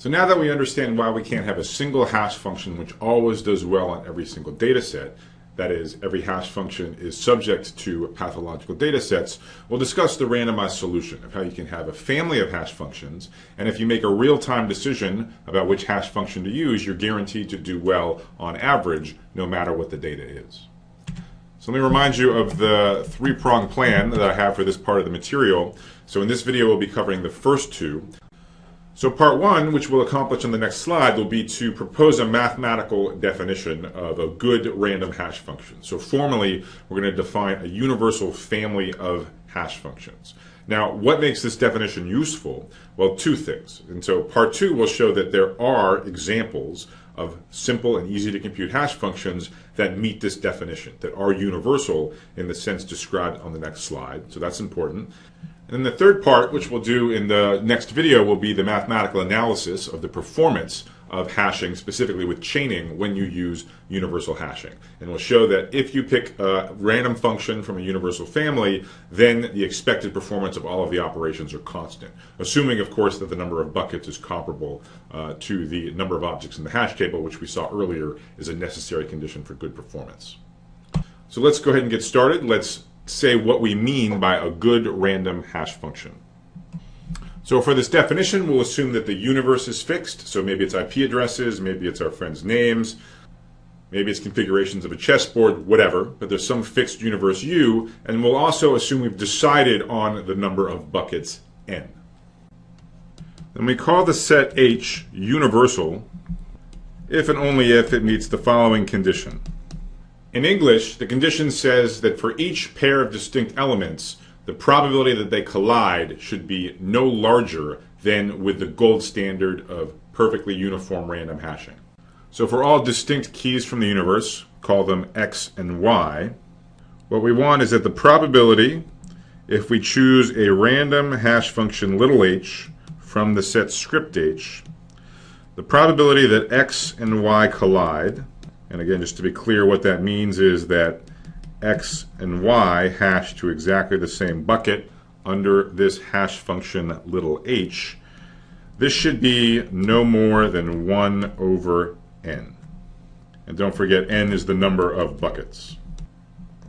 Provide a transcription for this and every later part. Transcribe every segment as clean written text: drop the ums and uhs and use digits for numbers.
So now that we understand why we can't have a single hash function which always does well on every single data set, that is, every hash function is subject to pathological data sets, we'll discuss the randomized solution of how you can have a family of hash functions, and if you make a real-time decision about which hash function to use, you're guaranteed to do well on average, no matter what the data is. So let me remind you of the three-pronged plan that I have for this part of the material. So in this video, we'll be covering the first two. So part one, which we'll accomplish on the next slide, will be to propose a mathematical definition of a good random hash function. So formally, we're going to define a universal family of hash functions. Now, what makes this definition useful? Well, two things. And so part two will show that there are examples of simple and easy to compute hash functions that meet this definition, that are universal in the sense described on the next slide. So that's important. And then the third part, which we'll do in the next video, will be the mathematical analysis of the performance of hashing, specifically with chaining when you use universal hashing. And we'll show that if you pick a random function from a universal family, then the expected performance of all of the operations are constant, assuming, of course, that the number of buckets is comparable to the number of objects in the hash table, which we saw earlier is a necessary condition for good performance. So let's go ahead and get started. Let's say what we mean by a good random hash function. So for this definition, we'll assume that the universe is fixed. So maybe it's IP addresses, maybe it's our friends' names, maybe it's configurations of a chessboard, whatever, but there's some fixed universe U, and we'll also assume we've decided on the number of buckets n. Then we call the set H universal if and only if it meets the following condition. In English, the condition says that for each pair of distinct elements, the probability that they collide should be no larger than with the gold standard of perfectly uniform random hashing. So for all distinct keys from the universe, call them X and Y, what we want is that the probability, if we choose a random hash function little h from the set script h, the probability that X and Y collide, and again, just to be clear, what that means is that X and Y hash to exactly the same bucket under this hash function little h. This should be no more than 1 over n. And don't forget, n is the number of buckets.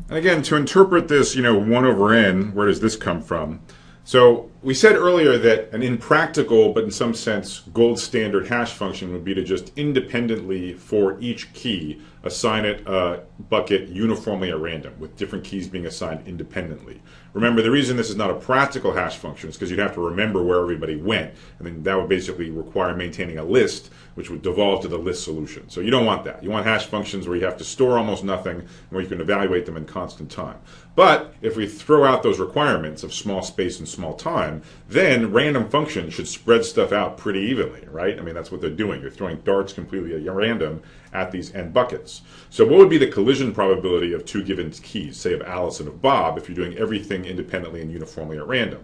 And again, to interpret this, 1 over n, where does this come from? So we said earlier that an impractical, but in some sense gold standard hash function would be to just independently, for each key, assign it a bucket uniformly at random, with different keys being assigned independently. Remember, the reason this is not a practical hash function is because you'd have to remember where everybody went, and then that would basically require maintaining a list, which would devolve to the list solution. So you don't want that. You want hash functions where you have to store almost nothing, and where you can evaluate them in constant time. But if we throw out those requirements of small space and small time, then random functions should spread stuff out pretty evenly, right? I mean, that's what they're doing. They're throwing darts completely at random at these n buckets. So what would be the collision probability of two given keys, say of Alice and of Bob, if you're doing everything independently and uniformly at random?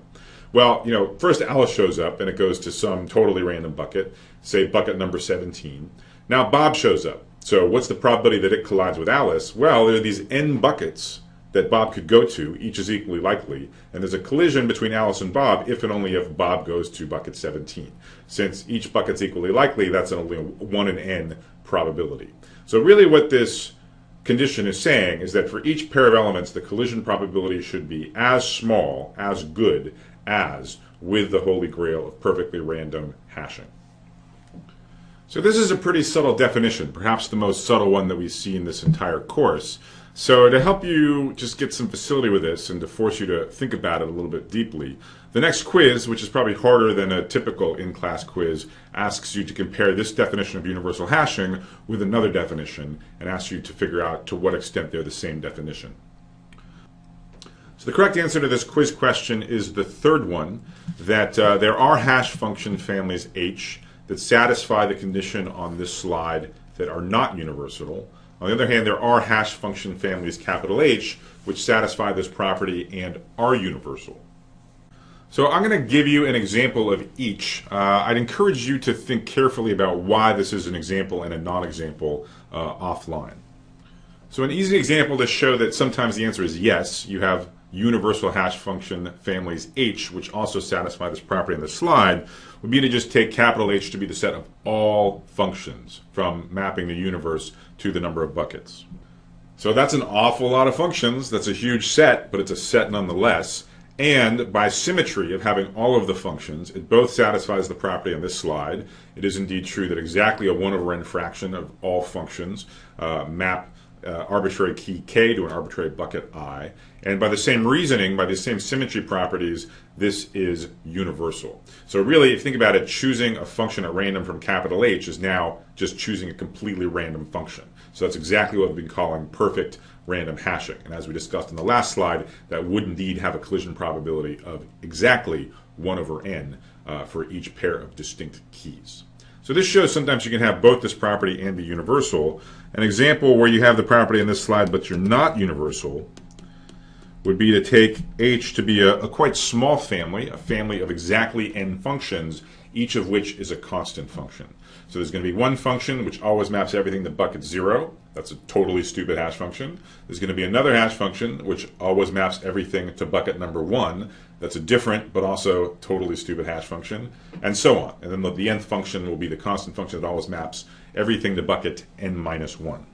Well, first Alice shows up and it goes to some totally random bucket, say bucket number 17. Now Bob shows up. So what's the probability that it collides with Alice? Well, there are these n buckets that Bob could go to, each is equally likely, and there's a collision between Alice and Bob if and only if Bob goes to bucket 17. Since each bucket's equally likely, that's only a 1 in n probability. So really what this condition is saying is that for each pair of elements, the collision probability should be as small, as good, as with the holy grail of perfectly random hashing. So this is a pretty subtle definition, perhaps the most subtle one that we see in this entire course. So to help you just get some facility with this and to force you to think about it a little bit deeply, the next quiz, which is probably harder than a typical in-class quiz, asks you to compare this definition of universal hashing with another definition and asks you to figure out to what extent they're the same definition. So the correct answer to this quiz question is the third one, that there are hash function families H that satisfy the condition on this slide that are not universal. On the other hand, there are hash function families capital H which satisfy this property and are universal. So I'm going to give you an example of each. I'd encourage you to think carefully about why this is an example and a non-example offline. So an easy example to show that sometimes the answer is yes, you have universal hash function families H, which also satisfy this property on the slide, would be to just take capital H to be the set of all functions from mapping the universe to the number of buckets. So that's an awful lot of functions. That's a huge set, but it's a set nonetheless. And by symmetry of having all of the functions, it both satisfies the property on this slide. It is indeed true that exactly a 1 over n fraction of all functions map arbitrary key k to an arbitrary bucket I. And by the same reasoning, by the same symmetry properties, this is universal. So really, if you think about it, choosing a function at random from capital H is now just choosing a completely random function. So that's exactly what we've been calling perfect random hashing. And as we discussed in the last slide, that would indeed have a collision probability of exactly 1 over n for each pair of distinct keys. So this shows sometimes you can have both this property and be universal. An example where you have the property in this slide but you're not universal would be to take H to be a quite small family, a family of exactly n functions, each of which is a constant function. So there's going to be one function which always maps everything to bucket 0. That's a totally stupid hash function. There's going to be another hash function which always maps everything to bucket number 1. That's a different but also totally stupid hash function, and so on. And then the nth function will be the constant function that always maps everything to bucket n minus 1.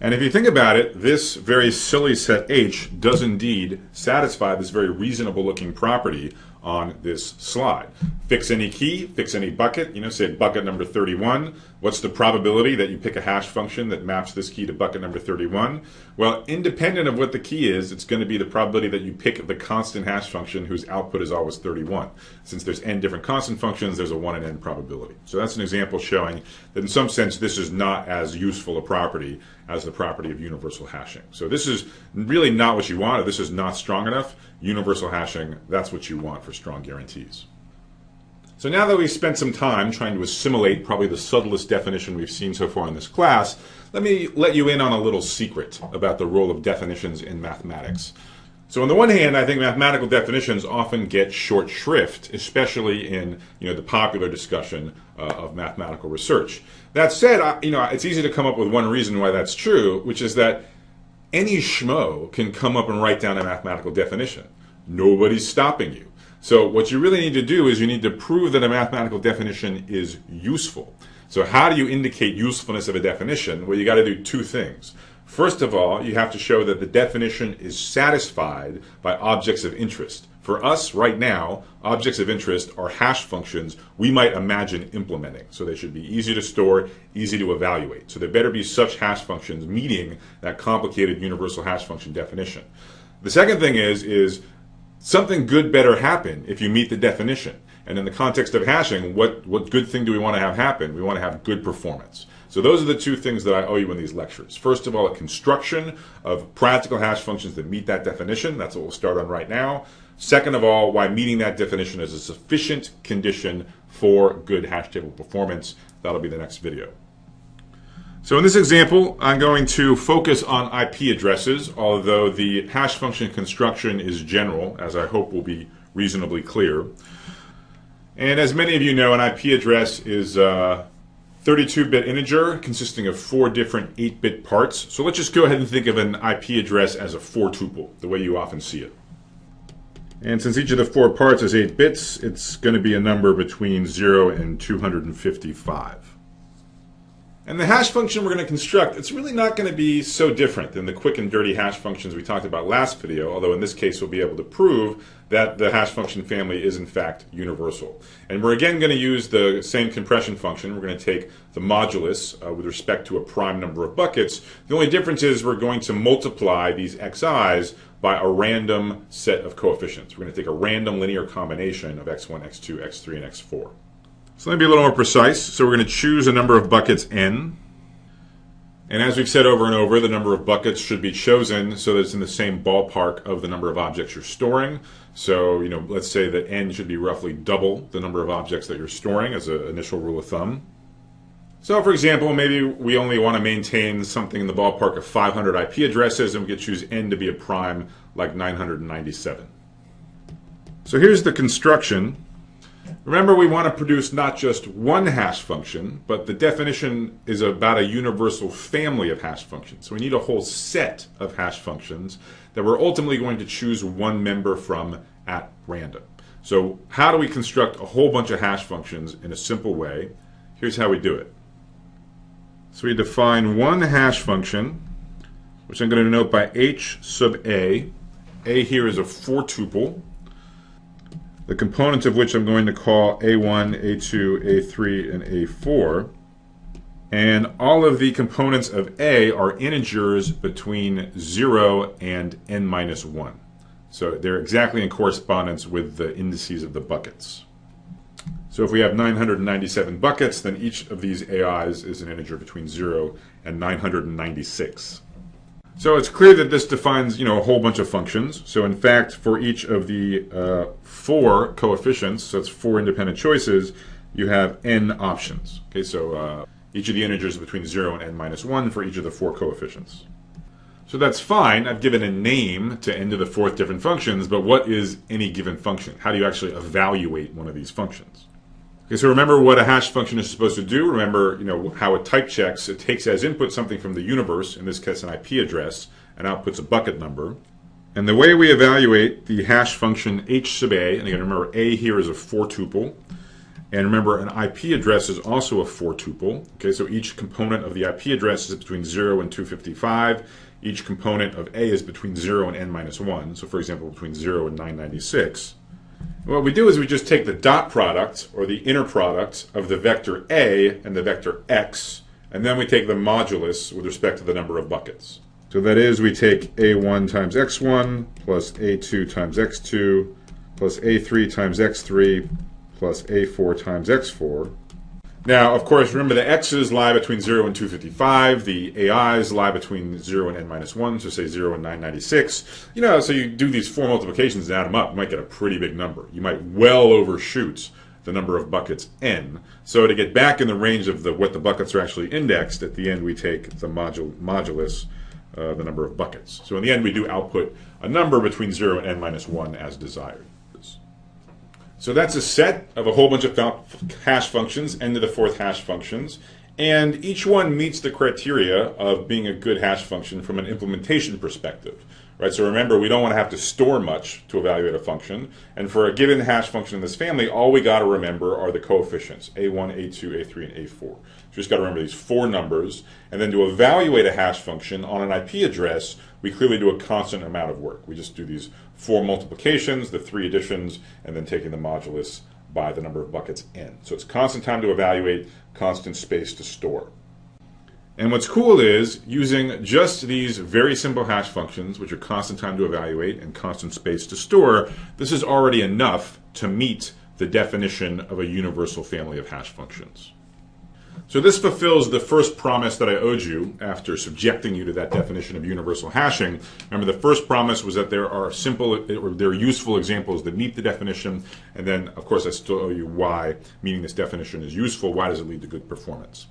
And if you think about it, this very silly set H does indeed satisfy this very reasonable looking property on this slide. Fix any key, fix any bucket, say bucket number 31. What's the probability that you pick a hash function that maps this key to bucket number 31? Well, independent of what the key is, it's going to be the probability that you pick the constant hash function whose output is always 31. Since there's n different constant functions, there's a 1 in n probability. So that's an example showing that in some sense this is not as useful a property as the property of universal hashing. So this is really not what you want, or this is not strong enough. Universal hashing, that's what you want for strong guarantees. So now that we've spent some time trying to assimilate probably the subtlest definition we've seen so far in this class, let me let you in on a little secret about the role of definitions in mathematics. So on the one hand, I think mathematical definitions often get short shrift, especially in the popular discussion of mathematical research. That said, it's easy to come up with one reason why that's true, which is that any schmo can come up and write down a mathematical definition. Nobody's stopping you. So what you really need to do is you need to prove that a mathematical definition is useful. So how do you indicate usefulness of a definition? Well, you got to do two things. First of all, you have to show that the definition is satisfied by objects of interest. For us, right now, objects of interest are hash functions we might imagine implementing. So they should be easy to store, easy to evaluate. So there better be such hash functions meeting that complicated universal hash function definition. The second thing is something good better happen if you meet the definition. And in the context of hashing, what good thing do we want to have happen? We want to have good performance. So those are the two things that I owe you in these lectures. First of all, a construction of practical hash functions that meet that definition. That's what we'll start on right now. Second of all, why meeting that definition is a sufficient condition for good hash table performance. That'll be the next video. So in this example, I'm going to focus on IP addresses, although the hash function construction is general, as I hope will be reasonably clear. And as many of you know, an IP address is a 32-bit integer consisting of 4 different 8-bit parts. So let's just go ahead and think of an IP address as a 4-tuple, the way you often see it. And since each of the 4 parts is 8 bits, it's going to be a number between 0 and 255. And the hash function we're going to construct, it's really not going to be so different than the quick and dirty hash functions we talked about last video, although in this case we'll be able to prove that the hash function family is in fact universal. And we're again going to use the same compression function. We're going to take the modulus with respect to a prime number of buckets. The only difference is we're going to multiply these xi's by a random set of coefficients. We're going to take a random linear combination of x1, x2, x3, and x4. So let me be a little more precise. So we're going to choose a number of buckets n. And as we've said over and over, the number of buckets should be chosen so that it's in the same ballpark of the number of objects you're storing. So, let's say that n should be roughly double the number of objects that you're storing as an initial rule of thumb. So for example, maybe we only want to maintain something in the ballpark of 500 IP addresses, and we could choose n to be a prime like 997. So here's the construction. Remember, we want to produce not just one hash function, but the definition is about a universal family of hash functions. So we need a whole set of hash functions that we're ultimately going to choose one member from at random. So how do we construct a whole bunch of hash functions in a simple way? Here's how we do it. So we define one hash function, which I'm going to denote by h sub a. A here is a 4-tuple, the components of which I'm going to call A1, A2, A3, and A4. And all of the components of A are integers between 0 and n minus 1. So they're exactly in correspondence with the indices of the buckets. So if we have 997 buckets, then each of these AIs is an integer between 0 and 996. So it's clear that this defines, a whole bunch of functions. So in fact, for each of the 4 coefficients, so it's 4 independent choices, you have n options. Okay, so each of the integers between 0 and n minus 1 for each of the 4 coefficients. So that's fine. I've given a name to n to the 4th different functions, but what is any given function? How do you actually evaluate one of these functions? Okay, so remember what a hash function is supposed to do. Remember, how it type checks. It takes as input something from the universe, in this case an IP address, and outputs a bucket number. And the way we evaluate the hash function h sub a, and again remember a here is a 4-tuple, and remember an IP address is also a 4-tuple. Okay, so each component of the IP address is between 0 and 255. Each component of a is between 0 and n minus 1. So for example, between 0 and 996. What we do is we just take the dot product, or the inner product, of the vector a and the vector x, and then we take the modulus with respect to the number of buckets. So that is, we take a1 times x1 plus a2 times x2 plus a3 times x3 plus a4 times x4. Now, of course, remember the x's lie between 0 and 255. The AIs lie between 0 and n minus 1, so say 0 and 996. So you do these 4 multiplications and add them up, you might get a pretty big number. You might well overshoot the number of buckets n. So to get back in the range of what the buckets are actually indexed, at the end we take the modulus, the number of buckets. So in the end we do output a number between 0 and n minus 1 as desired. So that's a set of a whole bunch of hash functions, n to the 4th hash functions, and each one meets the criteria of being a good hash function from an implementation perspective. Right? So remember, we don't want to have to store much to evaluate a function, and for a given hash function in this family, all we got to remember are the coefficients, a1, a2, a3, and a4. So we just got to remember these 4 numbers, and then to evaluate a hash function on an IP address, we clearly do a constant amount of work. We just do these 4 multiplications, the 3 additions, and then taking the modulus by the number of buckets n. So it's constant time to evaluate, constant space to store. And what's cool is, using just these very simple hash functions, which are constant time to evaluate and constant space to store, this is already enough to meet the definition of a universal family of hash functions. So this fulfills the first promise that I owed you after subjecting you to that definition of universal hashing. Remember, the first promise was that there are useful examples that meet the definition, and then, of course, I still owe you why meeting this definition is useful. Why does it lead to good performance?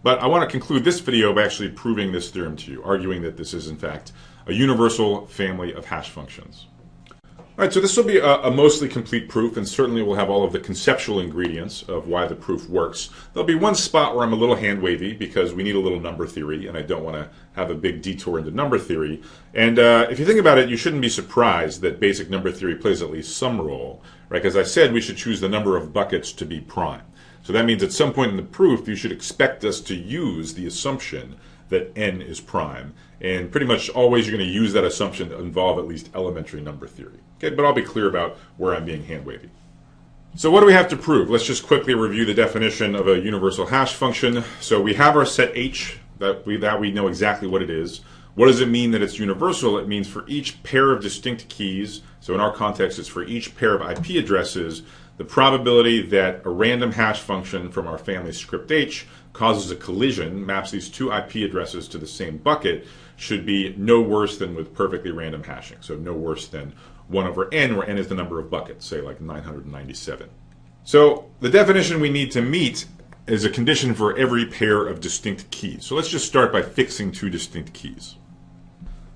But I want to conclude this video by actually proving this theorem to you, arguing that this is, in fact, a universal family of hash functions. All right, so this will be a mostly complete proof, and certainly will have all of the conceptual ingredients of why the proof works. There'll be one spot where I'm a little hand-wavy because we need a little number theory, and I don't want to have a big detour into number theory. And if you think about it, you shouldn't be surprised that basic number theory plays at least some role, right? As I said, we should choose the number of buckets to be prime. So that means at some point in the proof, you should expect us to use the assumption that n is prime. And pretty much always you're going to use that assumption to involve at least elementary number theory. Okay, but I'll be clear about where I'm being hand-wavy. So what do we have to prove? Let's just quickly review the definition of a universal hash function. So we have our set H, that we know exactly what it is. What does it mean that it's universal? It means for each pair of distinct keys, so in our context it's for each pair of IP addresses, the probability that a random hash function from our family script H causes a collision, maps these 2 IP addresses to the same bucket, should be no worse than with perfectly random hashing. So no worse than 1 over n, where n is the number of buckets, say like 997. So the definition we need to meet is a condition for every pair of distinct keys. So let's just start by fixing 2 distinct keys.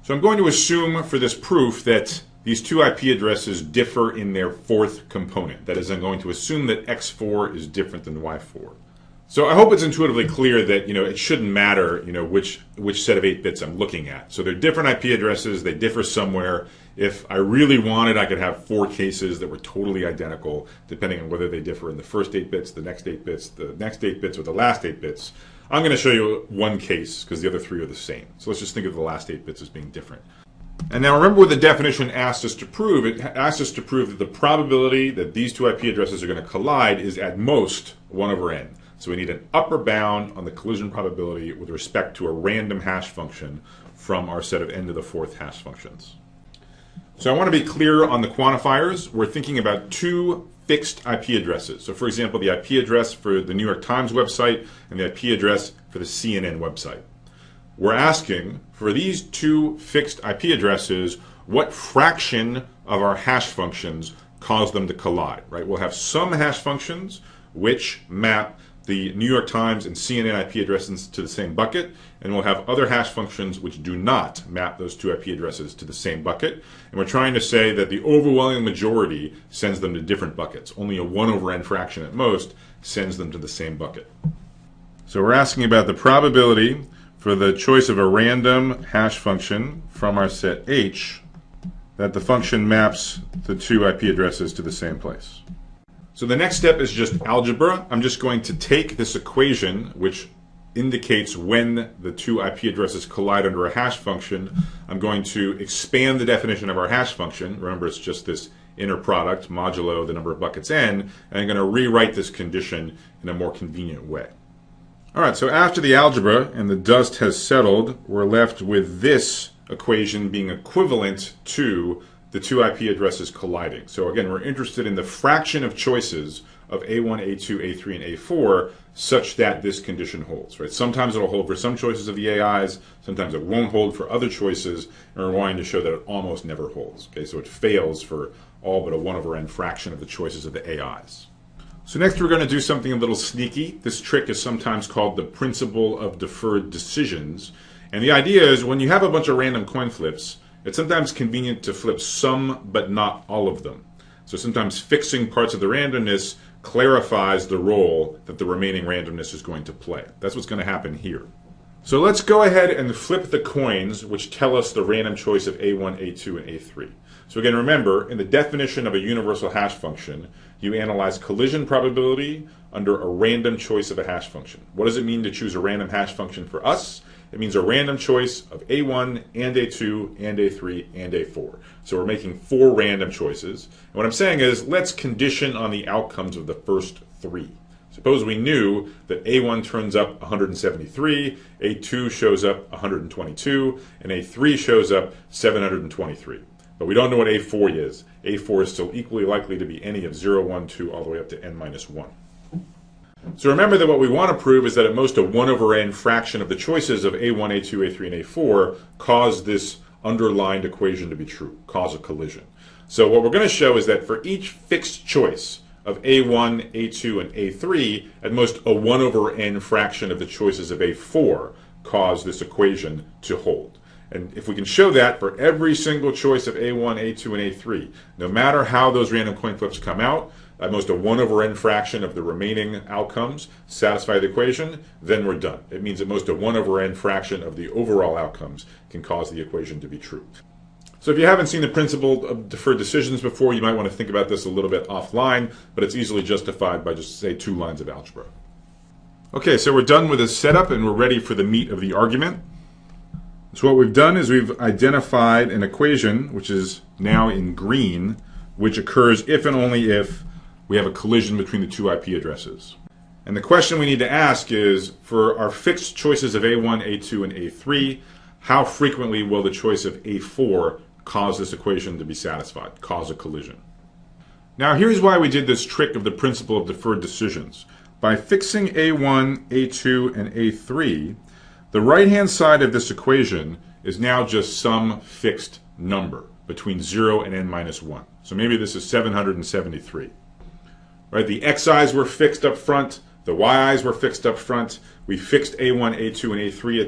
So I'm going to assume for this proof that these two IP addresses differ in their fourth component. That is, I'm going to assume that X4 is different than Y4. So I hope it's intuitively clear that it shouldn't matter which set of 8 bits I'm looking at. So they're different IP addresses, they differ somewhere. If I really wanted, I could have 4 cases that were totally identical, depending on whether they differ in the first 8 bits, the next 8 bits, the next 8 bits, or the last 8 bits. I'm going to show you one case because the other 3 are the same. So let's just think of the last 8 bits as being different. And now remember what the definition asked us to prove. It asked us to prove that the probability that these two IP addresses are going to collide is at most 1 over n. So we need an upper bound on the collision probability with respect to a random hash function from our set of n to the 4th hash functions. So I want to be clear on the quantifiers. We're thinking about 2 fixed IP addresses. So for example, the IP address for the New York Times website and the IP address for the CNN website. We're asking for these 2 fixed IP addresses, what fraction of our hash functions cause them to collide, right? We'll have some hash functions which map the New York Times and CNN IP addresses to the same bucket, and we'll have other hash functions which do not map those 2 IP addresses to the same bucket. And we're trying to say that the overwhelming majority sends them to different buckets. Only a 1 over n fraction at most sends them to the same bucket. So we're asking about the probability for the choice of a random hash function from our set H that the function maps the 2 IP addresses to the same place. So the next step is just algebra. I'm just going to take this equation, which indicates when the 2 IP addresses collide under a hash function. I'm going to expand the definition of our hash function. Remember, it's just this inner product modulo the number of buckets n, and I'm going to rewrite this condition in a more convenient way. All right, so after the algebra and the dust has settled, we're left with this equation being equivalent to the 2 IP addresses colliding. So again, we're interested in the fraction of choices of A1, A2, A3, and A4 such that this condition holds, right? Sometimes it'll hold for some choices of the AIs, sometimes it won't hold for other choices, and we're wanting to show that it almost never holds. Okay, so it fails for all but a 1 over n fraction of the choices of the AIs. So next we're going to do something a little sneaky. This trick is sometimes called the principle of deferred decisions. And the idea is when you have a bunch of random coin flips, it's sometimes convenient to flip some but not all of them. So sometimes fixing parts of the randomness clarifies the role that the remaining randomness is going to play. That's what's going to happen here. So let's go ahead and flip the coins which tell us the random choice of A1, A2, and A3. So again, remember, in the definition of a universal hash function, you analyze collision probability under a random choice of a hash function. What does it mean to choose a random hash function for us? It means a random choice of A1 and A2 and A3 and A4. So we're making 4 random choices. And what I'm saying is, let's condition on the outcomes of the first 3. Suppose we knew that A1 turns up 173, A2 shows up 122, and A3 shows up 723. But we don't know what A4 is. A4 is still equally likely to be any of 0, 1, 2, all the way up to n minus 1. So remember that what we want to prove is that at most a 1 over n fraction of the choices of A1, A2, A3, and A4 cause this underlined equation to be true, cause a collision. So what we're going to show is that for each fixed choice of A1, A2, and A3, at most a 1 over n fraction of the choices of A4 cause this equation to hold. And if we can show that for every single choice of A1, A2, and A3, no matter how those random coin flips come out, at most a 1 over n fraction of the remaining outcomes satisfy the equation, then we're done. It means at most a 1 over n fraction of the overall outcomes can cause the equation to be true. So if you haven't seen the principle of deferred decisions before, you might want to think about this a little bit offline, but it's easily justified by just, say, 2 lines of algebra. Okay, so we're done with this setup and we're ready for the meat of the argument. So what we've done is we've identified an equation, which is now in green, which occurs if and only if we have a collision between the 2 IP addresses. And the question we need to ask is, for our fixed choices of A1, A2, and A3, how frequently will the choice of A4 cause this equation to be satisfied, cause a collision? Now here's why we did this trick of the principle of deferred decisions. By fixing A1, A2, and A3, the right-hand side of this equation is now just some fixed number between 0 and n minus 1. So maybe this is 773. Right? The xi's were fixed up front, the yi's were fixed up front. We fixed A1, A2, and A3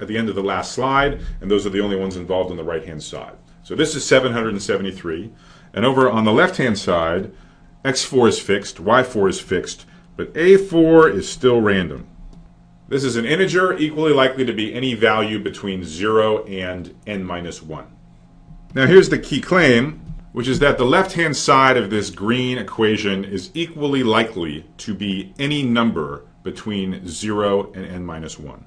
at the end of the last slide, and those are the only ones involved on the right-hand side. So this is 773. And over on the left-hand side, x4 is fixed, y4 is fixed, but a4 is still random. This is an integer equally likely to be any value between 0 and n minus 1. Now here's the key claim, which is that the left-hand side of this green equation is equally likely to be any number between 0 and n minus 1.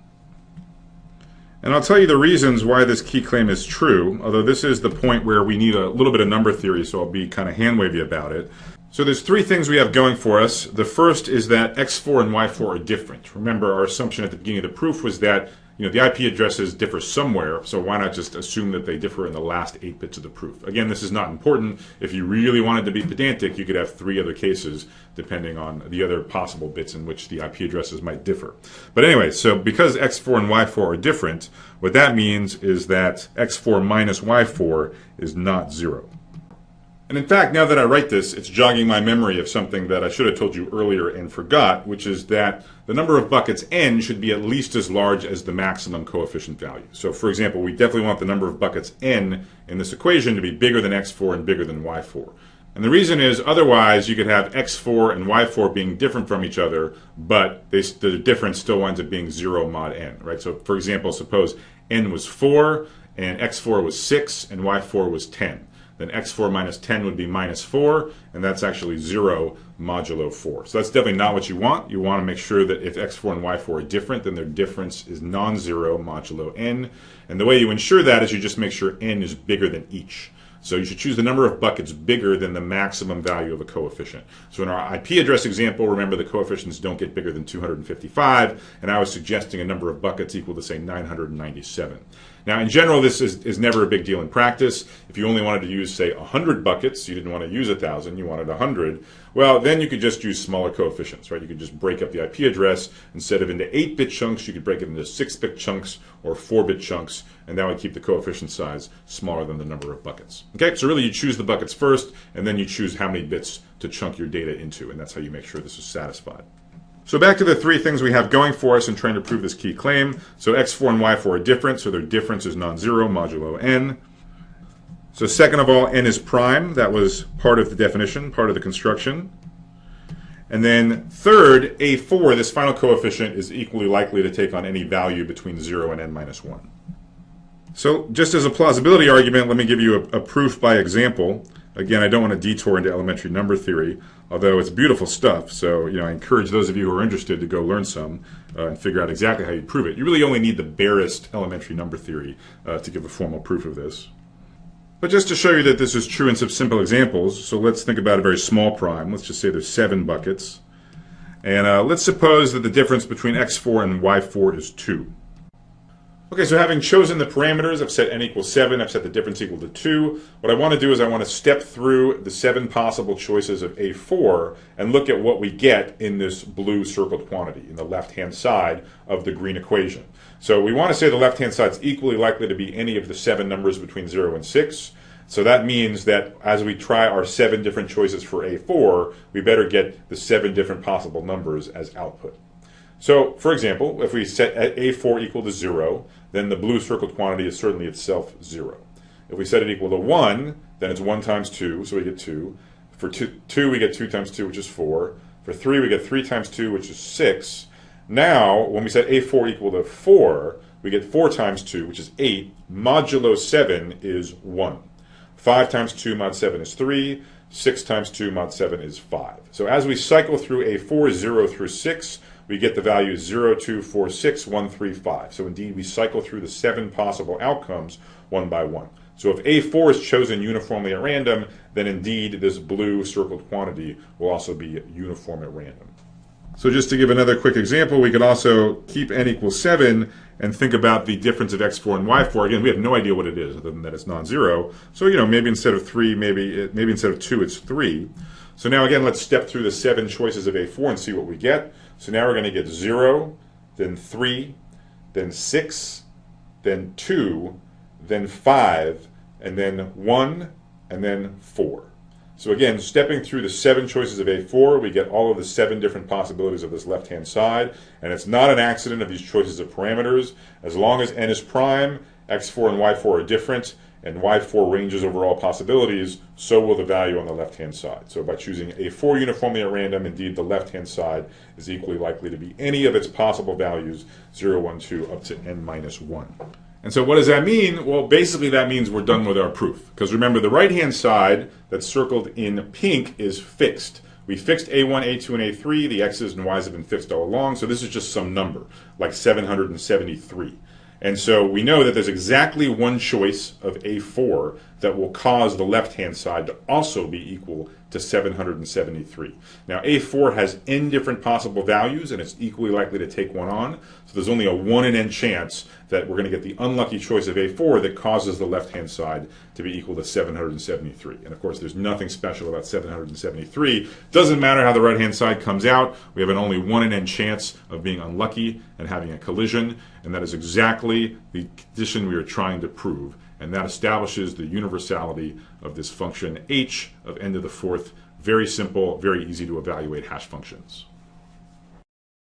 And I'll tell you the reasons why this key claim is true, although this is the point where we need a little bit of number theory, so I'll be kind of hand-wavy about it. So there's three things we have going for us. The first is that x4 and y4 are different. Remember, our assumption at the beginning of the proof was that the IP addresses differ somewhere, so why not just assume that they differ in the last 8 bits of the proof? Again, this is not important. If you really wanted to be pedantic, you could have 3 other cases depending on the other possible bits in which the IP addresses might differ. But anyway, so because x4 and y4 are different, what that means is that x4 minus y4 is not 0. And in fact, now that I write this, it's jogging my memory of something that I should have told you earlier and forgot, which is that the number of buckets n should be at least as large as the maximum coefficient value. So for example, we definitely want the number of buckets n in this equation to be bigger than x4 and bigger than y4. And the reason is, otherwise you could have x4 and y4 being different from each other, but the difference still winds up being 0 mod n, right? So for example, suppose n was 4, and x4 was 6, and y4 was 10. Then x4 minus 10 would be minus 4, and that's actually 0 modulo 4. So that's definitely not what you want. You want to make sure that if x4 and y4 are different, then their difference is non-zero modulo n. And the way you ensure that is you just make sure n is bigger than each. So you should choose the number of buckets bigger than the maximum value of a coefficient. So in our IP address example, remember the coefficients don't get bigger than 255, and I was suggesting a number of buckets equal to, say, 997. Now, in general, this is never a big deal in practice. If you only wanted to use, say, 100 buckets, you didn't want to use 1,000, you wanted 100, well, then you could just use smaller coefficients, right? You could just break up the IP address. Instead of into 8-bit chunks, you could break it into 6-bit chunks or 4-bit chunks, and that would keep the coefficient size smaller than the number of buckets. Okay, so really you choose the buckets first, and then you choose how many bits to chunk your data into, and that's how you make sure this is satisfied. So back to the three things we have going for us in trying to prove this key claim. So x4 and y4 are different, so their difference is non-zero modulo n. So second of all, n is prime. That was part of the definition, part of the construction. And then third, a4, this final coefficient, is equally likely to take on any value between 0 and n minus 1. So just as a plausibility argument, let me give you a proof by example. Again, I don't want to detour into elementary number theory, although it's beautiful stuff. So, I encourage those of you who are interested to go learn some and figure out exactly how you prove it. You really only need the barest elementary number theory to give a formal proof of this. But just to show you that this is true in some simple examples, so let's think about a very small prime. Let's just say there's 7 buckets. And let's suppose that the difference between x4 and y4 is 2. Okay, so having chosen the parameters, I've set n equals 7, I've set the difference equal to 2. What I want to do is I want to step through the 7 possible choices of A4 and look at what we get in this blue circled quantity in the left-hand side of the green equation. So we want to say the left-hand side is equally likely to be any of the 7 numbers between 0 and 6. So that means that as we try our 7 different choices for A4, we better get the 7 different possible numbers as output. So, for example, if we set A4 equal to 0, then the blue circled quantity is certainly itself 0. If we set it equal to 1, then it's 1 times 2, so we get 2. For 2, we get 2 times 2, which is 4. For 3, we get 3 times 2, which is 6. Now, when we set A4 equal to 4, we get 4 times 2, which is 8. Modulo 7 is 1. 5 times 2 mod 7 is 3. 6 times 2 mod 7 is 5. So as we cycle through A4, 0 through 6, we get the values 0, 2, 4, 6, 1, 3, 5. So indeed, we cycle through the 7 possible outcomes one by one. So if A4 is chosen uniformly at random, then indeed this blue circled quantity will also be uniform at random. So just to give another quick example, we could also keep n equals 7 and think about the difference of x4 and y4. Again, we have no idea what it is other than that it's non-zero. So, maybe instead of 3, maybe instead of 2, it's 3. So now again, let's step through the 7 choices of A4 and see what we get. So now we're going to get 0, then 3, then 6, then 2, then 5, and then 1, and then 4. So again, stepping through the 7 choices of A4, we get all of the 7 different possibilities of this left-hand side. And it's not an accident of these choices of parameters. As long as n is prime, x4 and y4 are different, and Y4 ranges over all possibilities, so will the value on the left-hand side. So by choosing A4 uniformly at random, indeed the left-hand side is equally likely to be any of its possible values, 0, 1, 2, up to n minus 1. And so what does that mean? Well, basically that means we're done with our proof. Because remember, the right-hand side that's circled in pink is fixed. We fixed A1, A2, and A3. The X's and Y's have been fixed all along, so this is just some number, like 773. And so we know that there's exactly one choice of A4 that will cause the left-hand side to also be equal to 773. Now A4 has n different possible values, and it's equally likely to take one on. So there's only a 1 in n chance that we're going to get the unlucky choice of A4 that causes the left-hand side to be equal to 773. And of course, there's nothing special about 773. Doesn't matter how the right-hand side comes out. We have an only 1 in n chance of being unlucky and having a collision, and that is exactly the condition we are trying to prove. And that establishes the universality of this function h of n to the fourth. Very simple, very easy to evaluate hash functions.